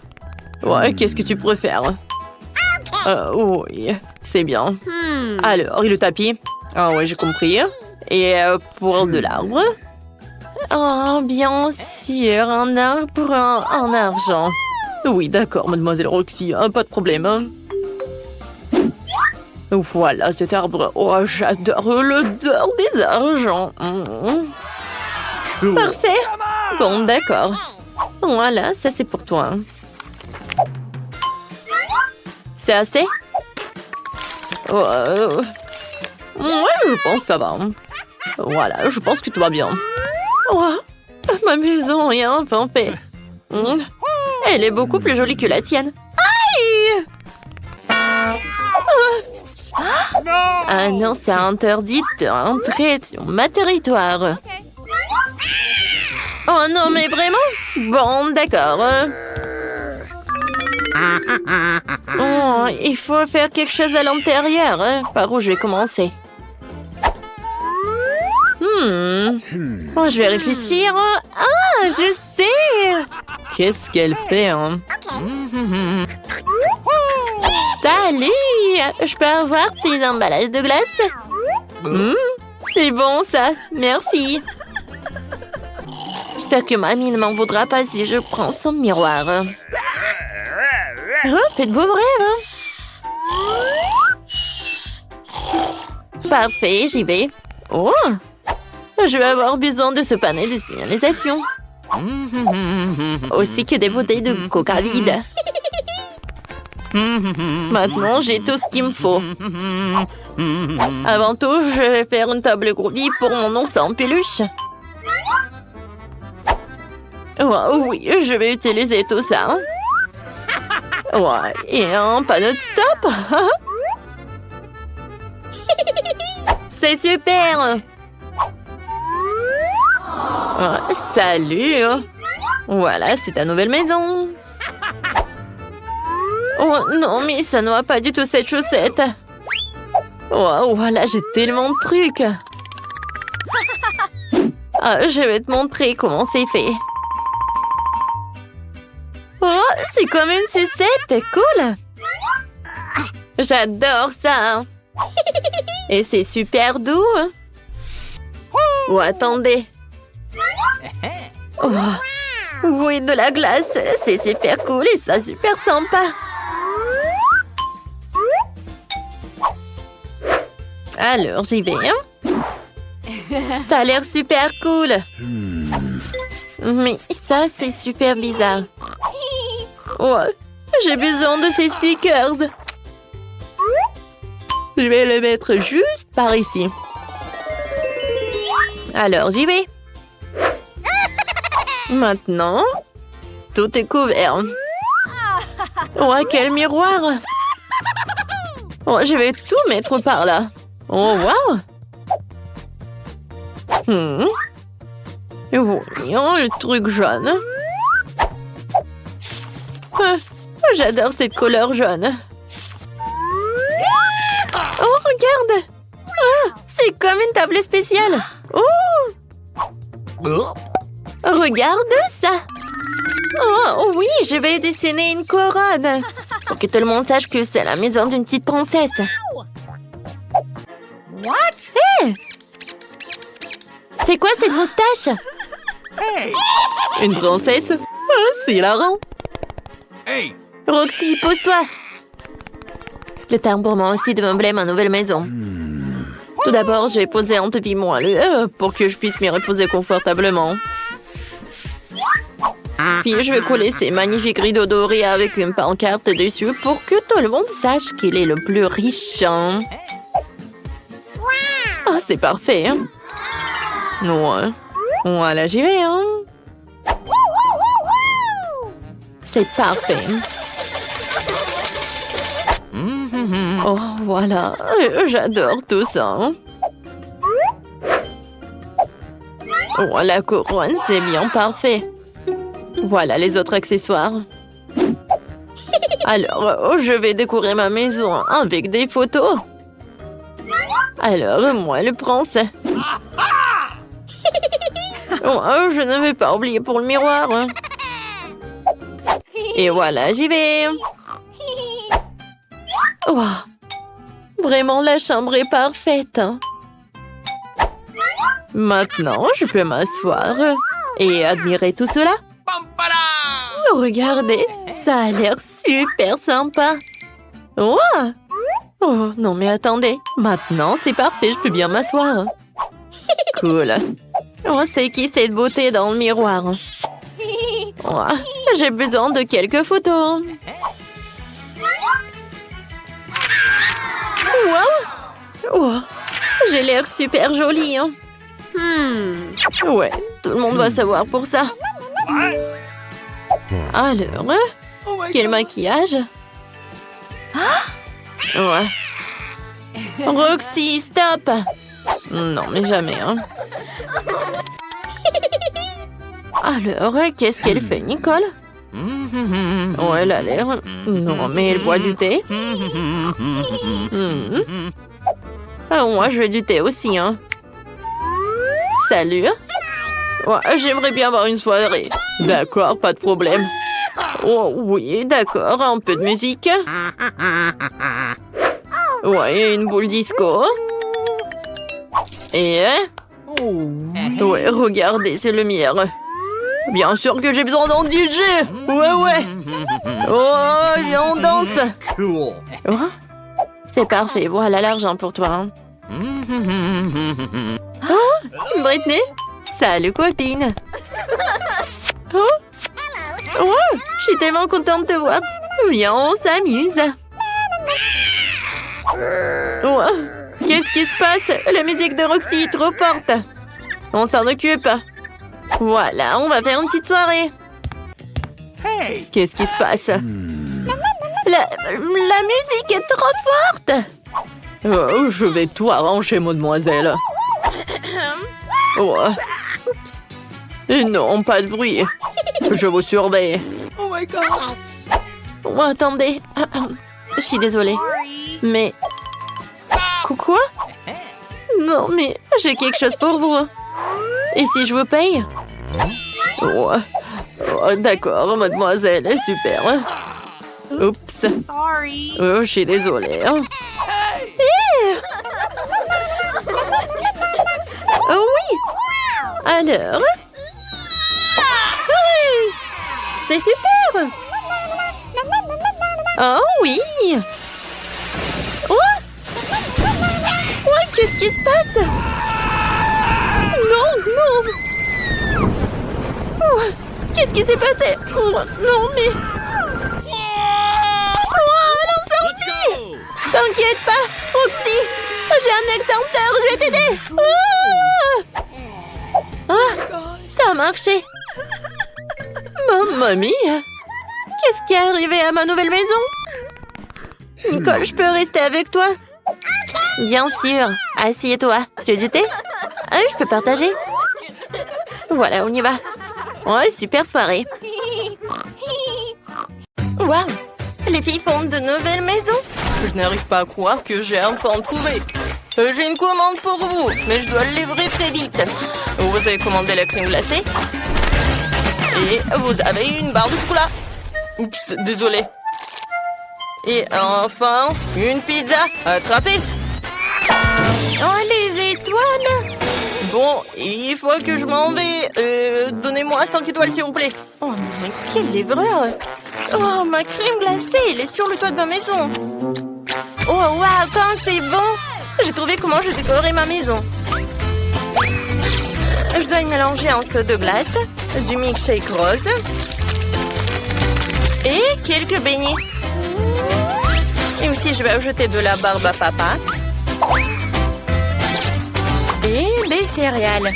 Ouais, qu'est-ce que tu préfères? Oui, c'est bien. Alors, et le tapis? Ah ouais, j'ai compris. Et pour de l'arbre? Oh, bien sûr, un arbre pour un argent. Oui, d'accord, mademoiselle Roxy, pas de problème. Voilà cet arbre. Oh, j'adore l'odeur des argents. Parfait. Bon, d'accord. Voilà, ça c'est pour toi. C'est assez? Ouais, je pense que ça va. Voilà, je pense que tout va bien. Oh, ma maison est enfin faite. Elle est beaucoup plus jolie que la tienne. Aïe! Ah non, c'est interdit d'entrer sur ma territoire. Oh non, mais vraiment? Bon, d'accord. Oh, il faut faire quelque chose à l'intérieur. Par où je vais commencer? Oh, je vais réfléchir. Ah, je sais! Qu'est-ce qu'elle fait, hein? Salut! Je peux avoir tes emballages de glace? C'est bon, ça. Merci. J'espère que mamie ne m'en voudra pas si je prends son miroir. Oh, faites beau rêve. Parfait, j'y vais. Oh! Je vais avoir besoin de ce panneau de signalisation. Aussi que des bouteilles de coca vides. Maintenant, j'ai tout ce qu'il me faut. Avant tout, je vais faire une table groovy pour mon ours en peluche. Oh, oui, je vais utiliser tout ça. Ouais, et un panneau de stop. C'est super. Oh, salut. Voilà, c'est ta nouvelle maison. Oh non, mais ça ne va pas du tout cette chaussette. Oh, voilà, j'ai tellement de trucs. Ah, je vais te montrer comment c'est fait. Oh, c'est comme une sucette, cool. J'adore ça. Et c'est super doux. Oh, attendez. Oh, oui, de la glace, c'est super cool et ça super sympa. Alors, j'y vais. Ça a l'air super cool. Mais ça, c'est super bizarre. Oh, j'ai besoin de ces stickers. Je vais les mettre juste par ici. Alors, j'y vais. Maintenant, tout est couvert. Oh, quel miroir! Oh, je vais tout mettre par là. Oh, waouh! Voyons le truc jaune. Ah, j'adore cette couleur jaune. Oh, regarde! Ah, c'est comme une table spéciale. Oh! Regarde ça! Oh oui, je vais dessiner une couronne pour que tout le monde sache que c'est la maison d'une petite princesse. What? Hey! C'est quoi cette moustache? Hey! Une princesse? Ah, c'est hilarant. Hey! Roxy, pose-toi. Le temps pour moi aussi de meubler ma nouvelle maison. Tout d'abord, je vais poser un tapis moelleux pour que je puisse m'y reposer confortablement. Puis je vais coller ces magnifiques rideaux dorés avec une pancarte dessus pour que tout le monde sache qu'il est le plus riche. Ah, c'est parfait. Ouais. Voilà, j'y vais. C'est parfait. Oh, voilà. J'adore tout ça. Oh, la couronne, c'est bien parfait. Voilà les autres accessoires. Alors, je vais décorer ma maison avec des photos. Alors, moi, le prince. Oh, je ne vais pas oublier pour le miroir. Et voilà, j'y vais. Oh, vraiment, la chambre est parfaite. Maintenant, je peux m'asseoir et admirer tout cela. Regardez, ça a l'air super sympa. Oh, oh non mais attendez, maintenant c'est parfait, je peux bien m'asseoir. Cool. Oh, c'est qui cette beauté dans le miroir? Oh, j'ai besoin de quelques photos. Wow. Oh, j'ai l'air super jolie. Ouais, tout le monde va savoir pour ça. Alors, quel maquillage? Ouais. Roxy, stop! Non, mais jamais, Alors, qu'est-ce qu'elle fait, Nicole? Oh, elle a l'air... Non, mais elle boit du thé. Moi, je veux du thé aussi, Salut. Ouais, j'aimerais bien avoir une soirée. D'accord, pas de problème. Oh oui, d'accord, un peu de musique. Ouais, une boule disco. Et... Ouais, regardez, c'est le mien. Bien sûr que j'ai besoin d'un DJ. Ouais. Oh, viens, on danse. Cool. Oh, c'est parfait, voilà l'argent pour toi. Oh, Britney. Salut, copine. Oh, je suis tellement contente de te voir. Viens, on s'amuse. Oh, qu'est-ce qui se passe? La musique de Roxy est trop forte. On s'en occupe. Voilà, on va faire une petite soirée. Hey! Qu'est-ce qui se passe? La musique est trop forte. Oh, je vais tout arranger, mademoiselle. Oh. Et non, pas de bruit. Je vous surveille. Oh my god! Oh, attendez. Je suis désolée. Mais... Quoi? Non, mais j'ai quelque chose pour vous. Et si je vous paye? Oh, d'accord, mademoiselle. Super. Oups. Oh, je suis désolée. Oh oui. Alors? Oui. C'est super. Oh oui. Oh. Ouais, qu'est-ce qui se passe? Non. Oh, qu'est-ce qui s'est passé? Oh, non, mais... Oh, elle est sortie. T'inquiète pas, Roxy. J'ai un extincteur, je vais t'aider. Oh. Ah, ça a marché. Mamma mia. Qu'est-ce qui est arrivé à ma nouvelle maison? Nicole, je peux rester avec toi? Bien sûr. Assieds-toi. Tu veux du thé? Ah, je peux partager. Voilà, on y va. Ouais, super soirée. Waouh! Les filles font de nouvelles maisons. Je n'arrive pas à croire que j'ai enfin trouvé. J'ai une commande pour vous, mais je dois le livrer très vite. Vous avez commandé la crème glacée. Et vous avez une barre de chocolat. Oups, désolé. Et enfin, une pizza attrapée. Oh, les étoiles! Bon, il faut que je m'en vais. Donnez-moi 5 étoiles, s'il vous plaît. Oh, mais quel livreur! Oh, ma crème glacée, elle est sur le toit de ma maison. Oh, waouh, quand c'est bon! J'ai trouvé comment je décorais ma maison. Je dois y mélanger un seau de glace, du milkshake rose et quelques beignets. Et aussi, je vais ajouter de la barbe à papa et des céréales.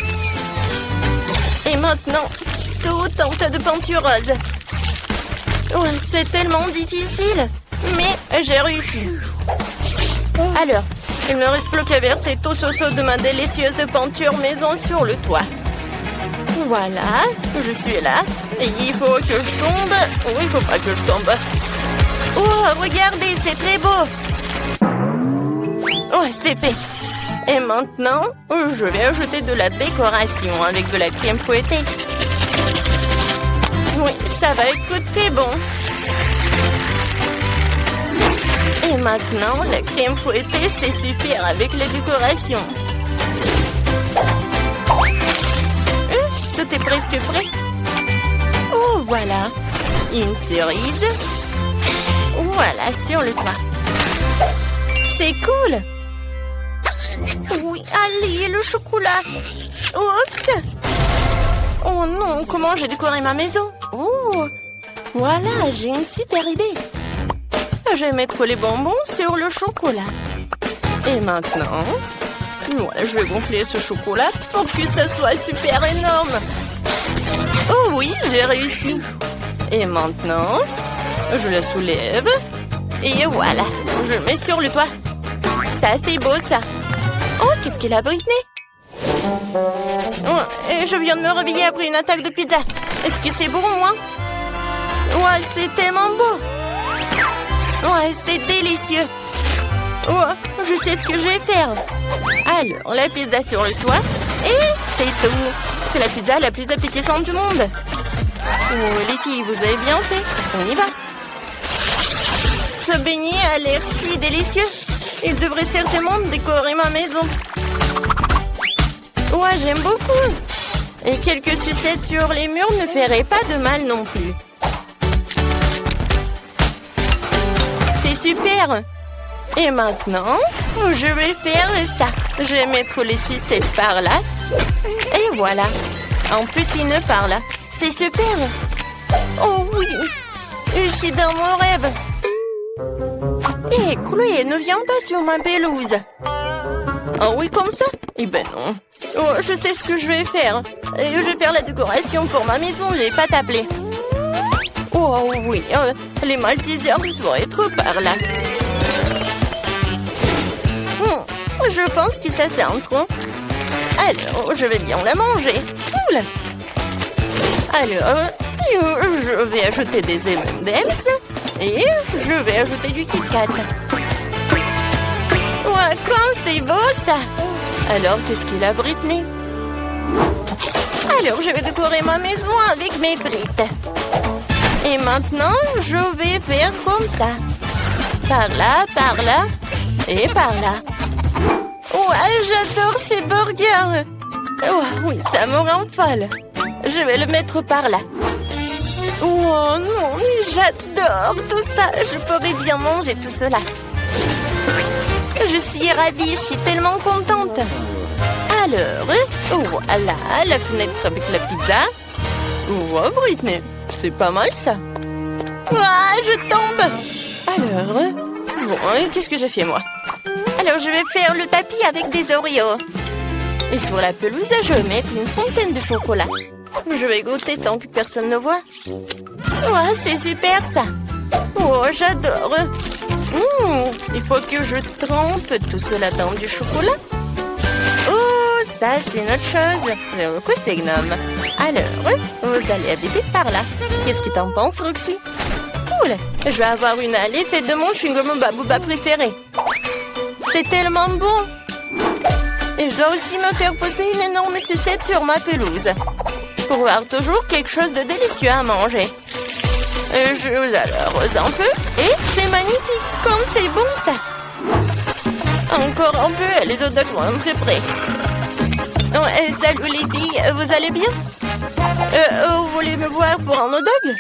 Et maintenant, tout un tas de peinture rose. Oh, c'est tellement difficile, mais j'ai réussi. Alors, il ne me reste plus qu'à verser tout ce seau de ma délicieuse peinture maison sur le toit. Voilà, je suis là. Et il faut que je tombe. Oh, il faut pas que je tombe. Oh, regardez, c'est très beau. Oh, c'est fait. Et maintenant, je vais ajouter de la décoration avec de la crème fouettée. Oui, ça va être très bon. Et maintenant, la crème fouettée, c'est super avec les décorations. Tout est presque prêt. Oh, voilà. Une cerise. Voilà, sur le toit. C'est cool. Oui, allez, le chocolat. Oups. Oh non, comment j'ai décoré ma maison? Oh, voilà, j'ai une super idée. Je vais mettre les bonbons sur le chocolat. Et maintenant, voilà, je vais gonfler ce chocolat pour que ça soit super énorme. Oh oui, j'ai réussi. Et maintenant, je la soulève. Et voilà, je le mets sur le toit. Ça, c'est beau, ça. Oh, qu'est-ce qu'il a, Britney? Oh, et je viens de me réveiller après une attaque de pizza. Est-ce que c'est bon, moi? Ouais, c'est tellement beau. Ouais, c'est délicieux. Oh, je sais ce que je vais faire. Alors, la pizza sur le toit. Et c'est tout. C'est la pizza la plus appétissante du monde. Oh, les filles, vous avez bien fait. On y va. Ce beignet a l'air si délicieux. Il devrait certainement décorer ma maison. Ouais, j'aime beaucoup. Et quelques sucettes sur les murs ne feraient pas de mal non plus. C'est super. Et maintenant, je vais faire ça. Je vais mettre les sucettes par là. Et voilà. Un petit nœud par là. C'est super. Oh oui. Je suis dans mon rêve. Hé, Chloé, ne viens pas sur ma pelouse. Oh oui, comme ça? Eh ben non. Oh, je sais ce que je vais faire. Je vais faire la décoration pour ma maison, je vais pas t'appeler. Oh oui, les Maltesers vont être par là. Je pense que ça c'est un tronc. Alors, je vais bien la manger. Cool. Alors, je vais ajouter des M&M's et je vais ajouter du Kit Kat. Ouais, comme c'est beau ça. Alors, qu'est-ce qu'il a, Britney? Alors, je vais décorer ma maison avec mes frites. Et maintenant, je vais faire comme ça. Par là, et par là. Ouais, j'adore ces burgers. Oh, oui, ça me rend folle. Je vais le mettre par là. Oh non, j'adore tout ça. Je pourrais bien manger tout cela. Je suis ravie, je suis tellement contente. Alors, voilà, la fenêtre avec la pizza. Oh, Britney, c'est pas mal ça. Ah, je tombe. Alors, bon, qu'est-ce que j'ai fait moi? Alors, je vais faire le tapis avec des Oreos. Et sur la pelouse, je vais mettre une fontaine de chocolat. Je vais goûter tant que personne ne voit. Ouais, c'est super ça. Oh, j'adore. Il faut que je trempe tout cela dans du chocolat. Oh, ça, c'est une autre chose. Le coup, c'est gnome. Alors, vous allez habiter par là. Qu'est-ce que t'en penses, Roxy? Cool. Je vais avoir une allée faite de mon chewing-gum Babouba préféré. C'est tellement bon. Et je dois aussi me faire poser une énorme sucette sur ma pelouse. Pour avoir toujours quelque chose de délicieux à manger. Je vous arrose un peu. Et c'est magnifique. Comme c'est bon ça. Encore un peu. Les hot dogs vont entrer prêts. Oh, salut les filles. Vous allez bien? Vous voulez me voir pour un hot dog?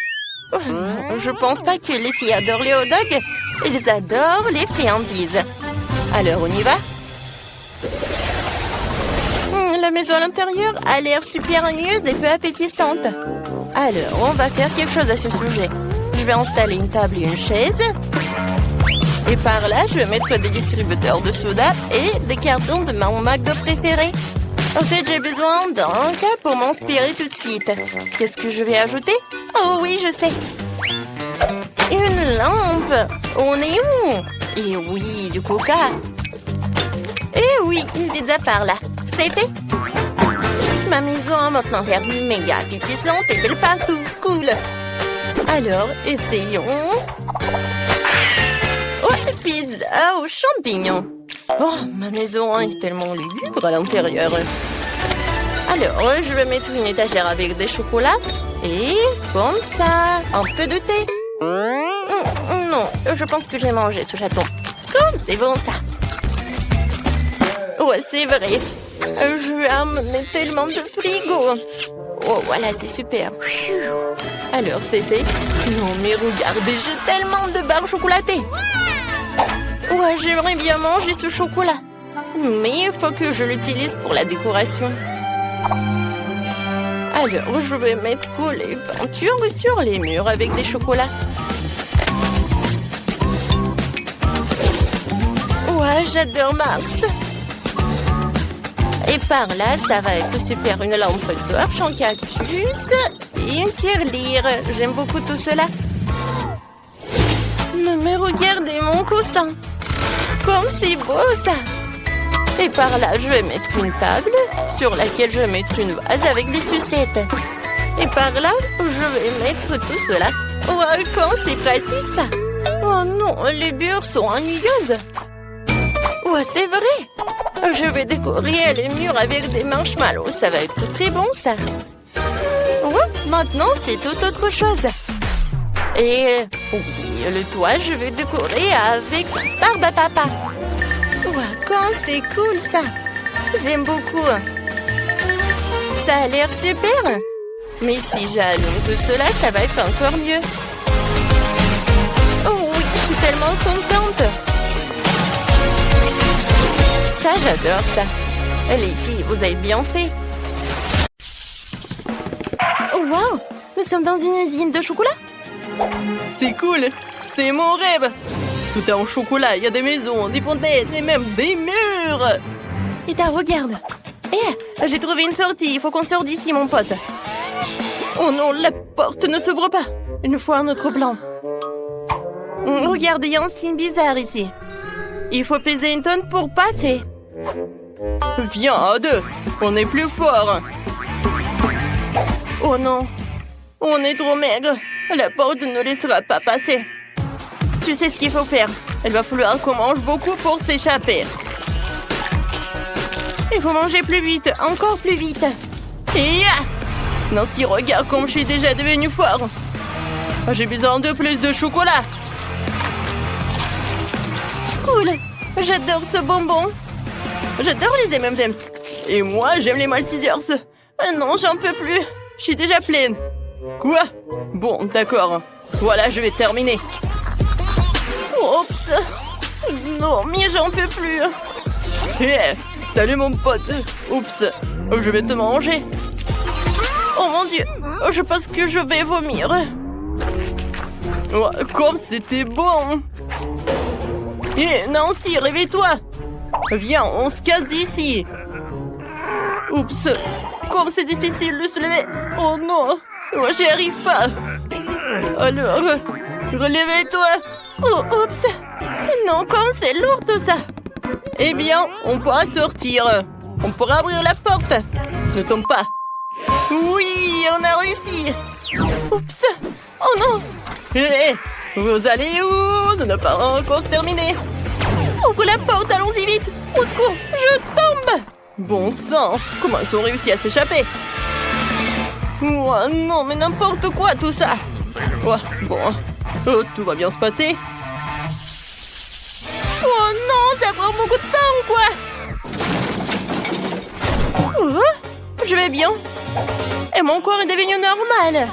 Je pense pas que les filles adorent les hot dogs. Ils adorent les friandises. Alors on y va? La maison à l'intérieur a l'air super ennuyeuse et peu appétissante. Alors, on va faire quelque chose à ce sujet. Je vais installer une table et une chaise. Et par là, je vais mettre des distributeurs de soda et des cartons de mon McDo préféré. En fait, j'ai besoin d'un cas pour m'inspirer tout de suite. Qu'est-ce que je vais ajouter? Oh oui, je sais. Une lampe au néon. Et oui, du coca. Et oui, une pizza par là. C'est fait. Ma maison a maintenant l'air méga appétissante et belle partout. Cool. Alors, essayons. Oh, pizza aux champignons. Oh, ma maison est tellement lugubre à l'intérieur. Alors, je vais mettre une étagère avec des chocolats. Et comme ça, un peu de thé. Non, je pense que j'ai mangé tout chaton. Comme c'est bon ça. Ouais, c'est vrai. Je vais amener tellement de frigo. Oh, voilà, c'est super. Alors, c'est fait. Non, mais regardez, j'ai tellement de barres chocolatées. Ouais, j'aimerais bien manger ce chocolat. Mais il faut que je l'utilise pour la décoration. Alors, je vais mettre les peintures sur les murs avec des chocolats. Ouais, j'adore Max. Et par là, ça va être super. Une lampe torche en cactus et une tirelire. J'aime beaucoup tout cela. Mais regardez mon coussin. Comme c'est beau ça. Et par là, je vais mettre une table sur laquelle je vais mettre une vase avec des sucettes. Et par là, je vais mettre tout cela. Oh, comme c'est pratique ça. Oh non, les murs sont ennuyeuses. Ouais, c'est vrai. Je vais décorer les murs avec des marshmallows. Ça va être très bon ça. Ouais, maintenant, c'est tout autre chose. Et oui, le toit, je vais décorer avec barbe à papa. Ouais, quand c'est cool ça. J'aime beaucoup. Ça a l'air super. Mais si j'allume tout cela, ça va être encore mieux. Oh oui, je suis tellement contente. Ça, j'adore ça. Les filles, vous avez bien fait. Oh wow, nous sommes dans une usine de chocolat. C'est cool, c'est mon rêve. Tout est en chocolat, il y a des maisons, des fontaines et même des murs. Et regarde. J'ai trouvé une sortie, il faut qu'on sorte d'ici, mon pote. Oh non, la porte ne s'ouvre pas. Il nous faut un autre plan. Regarde, il y a un signe bizarre ici. Il faut peser une tonne pour passer. Viens à deux, on est plus fort. Oh non, on est trop maigre. La porte ne laissera pas passer. Tu sais ce qu'il faut faire. Il va falloir qu'on mange beaucoup pour s'échapper. Il faut manger plus vite, encore plus vite. Et Nancy, regarde comme je suis déjà devenue fort. J'ai besoin de plus de chocolat. Cool, j'adore ce bonbon. J'adore les M&M's. Et moi, j'aime les Maltesers. Non, j'en peux plus. Je suis déjà pleine. Quoi? Bon, d'accord. Voilà, je vais terminer. Oups. Non, mais j'en peux plus. Salut mon pote. Oups. Je vais te manger. Oh mon Dieu. Je pense que je vais vomir. Oh, comme c'était bon. Nancy, réveille-toi. Viens, on se casse d'ici. Oups. Comme c'est difficile de se lever. Oh non. Moi, j'y arrive pas. Alors, relevez-toi. Oh, oups. Non, comme c'est lourd tout ça. Eh bien, on pourra sortir. On pourra ouvrir la porte. Ne tombe pas. Oui, on a réussi. Oups. Oh non. Vous allez où? Nous n'avons pas encore terminé. Ouvre la porte, allons-y vite. Au secours, je tombe. Bon sang, comment ils ont réussi à s'échapper? Oh non, mais n'importe quoi tout ça. Oh, bon, tout va bien se passer. Oh non, ça prend beaucoup de temps, quoi. Oh, je vais bien. Et mon corps est devenu normal.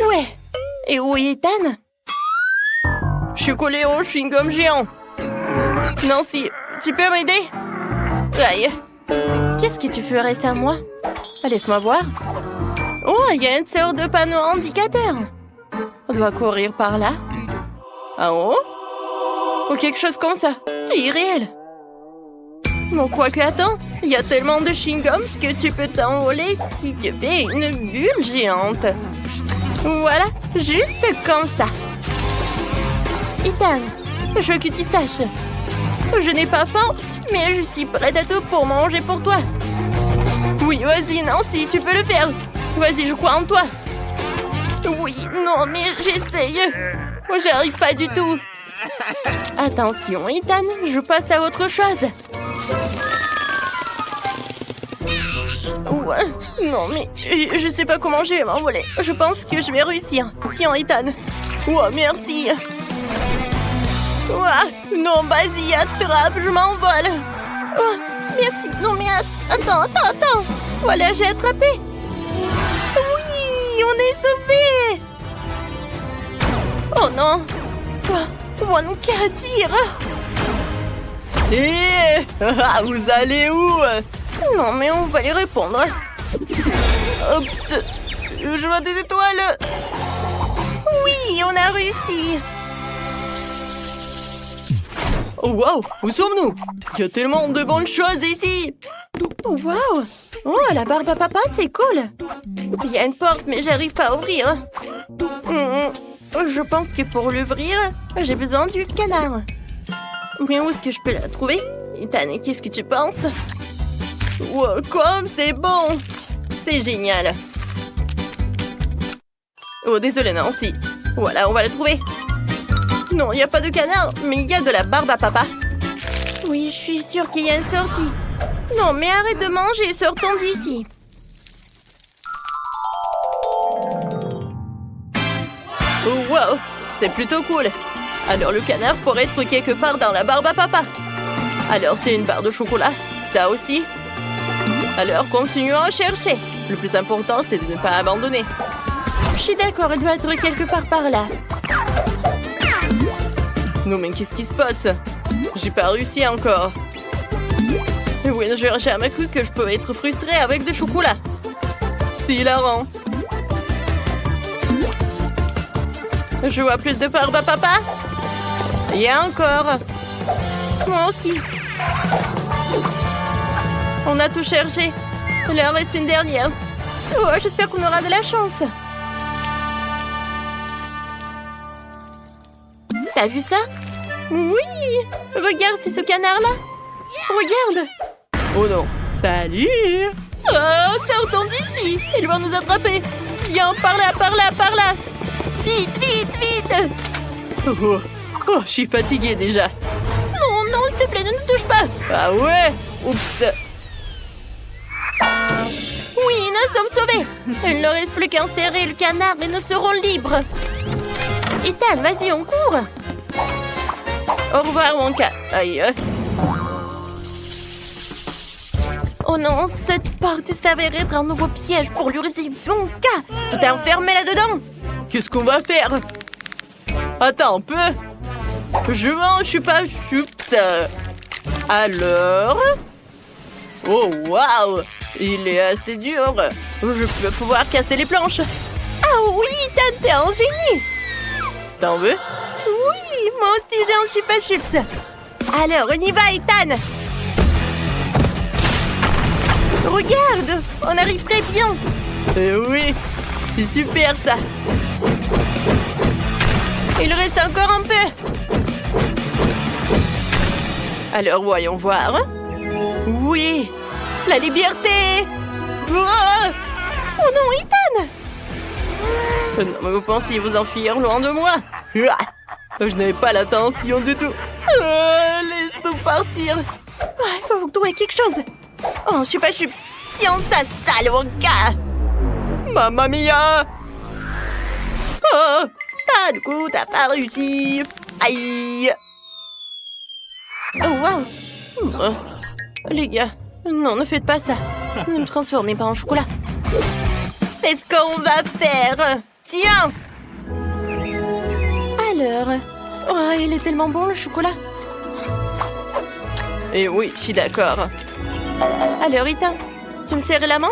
Ouais. Et où est Ethan? Je suis collée au chewing-gum géant. Nancy, tu peux m'aider? Aïe. Qu'est-ce que tu ferais sans moi? Laisse-moi voir. Oh, il y a une sorte de panneau indicateur. On doit courir par là. En haut? Ou quelque chose comme ça. C'est irréel. Bon, quoi que attends, il y a tellement de chewing-gum que tu peux t'envoler si tu fais une bulle géante. Voilà, juste comme ça. Ethan, je veux que tu saches. Je n'ai pas faim, mais je suis prête à tout pour manger pour toi. Oui, vas-y, Nancy, tu peux le faire. Vas-y, je crois en toi. Oui, non, mais j'essaye. J'arrive pas du tout. Attention, Ethan, je passe à autre chose. Ouais, non, mais je sais pas comment je vais m'envoler. Je pense que je vais réussir. Tiens, Ethan. Oh, merci. Oh, non, vas-y, attrape, je m'envole. Oh, merci. Non, mais attends. Voilà, j'ai attrapé. Oui, on est sauvés. Oh non. Wonka tire. Hé, vous allez où? Non, mais on va lui répondre. Oups, je vois des étoiles. Oui, on a réussi. Oh wow, où sommes-nous? Il y a tellement de bonnes choses ici. Wow. Oh, la barbe à papa, c'est cool. Il y a une porte, mais j'arrive pas à ouvrir. Je pense que pour l'ouvrir, j'ai besoin du canard. Mais où est-ce que je peux la trouver? Ethan, qu'est-ce que tu penses? Wow, comme c'est bon. C'est génial. Oh, désolé, Nancy. Voilà, on va le trouver. Non, il n'y a pas de canard, mais il y a de la barbe à papa. Oui, je suis sûre qu'il y a une sortie. Non, mais arrête de manger et sortons d'ici. Oh wow, c'est plutôt cool. Alors le canard pourrait être quelque part dans la barbe à papa. Alors c'est une barre de chocolat, ça aussi. Alors continuons à chercher. Le plus important, c'est de ne pas abandonner. Je suis d'accord, elle doit être quelque part par là. Non mais qu'est-ce qui se passe? J'ai pas réussi encore. Oui, j'aurais jamais cru que je peux être frustrée avec du chocolat. C'est hilarant. Je vois plus de barbe à papa. Et encore. Moi aussi. On a tout cherché. Il en reste une dernière. Oh, j'espère qu'on aura de la chance. T'as vu ça? Oui! Regarde, c'est ce canard-là. Regarde. Oh non. Salut. Oh, sortons d'ici. Ils vont nous attraper. Viens, par là. Vite. Oh, je suis fatiguée déjà. Non, s'il te plaît, ne nous touche pas. Ah ouais? Oups. Oui, nous sommes sauvés. Il ne reste plus qu'à enserrer le canard et nous serons libres. Ethan, vas-y, on court. Au revoir, Wonka. Aïe. Oh non, cette porte s'avère être un nouveau piège pour l'oursin Wonka. Tout est enfermé là-dedans. Qu'est-ce qu'on va faire? Attends un peu. Je mange pas chups. Alors? Oh, waouh! Il est assez dur. Je vais pouvoir casser les planches. Ah oui, Ethan, t'es un génie. T'en veux? Oui, moi aussi j'ai un chupa chups. Alors, on y va, Ethan. Regarde, on arrive très bien. Oui, c'est super ça. Il reste encore un peu. Alors, voyons voir. Oui, la liberté. Oh non, Ethan. Non, mais vous pensiez vous enfuir loin de moi? Je n'avais pas l'intention du tout. Laisse-nous partir. Il faut trouver quelque chose. Oh, chupa chups. Tiens ça, sale Wonka. Mamma mia. Oh, ah, du coup, t'as pas réussi. Aïe. Oh, wow. Les gars, non, ne faites pas ça. Ne me transformez pas en chocolat. C'est ce qu'on va faire. Tiens. Alors, Oh, il est tellement bon le chocolat. Et oui, je suis d'accord. Alors, Rita, tu me serres la main?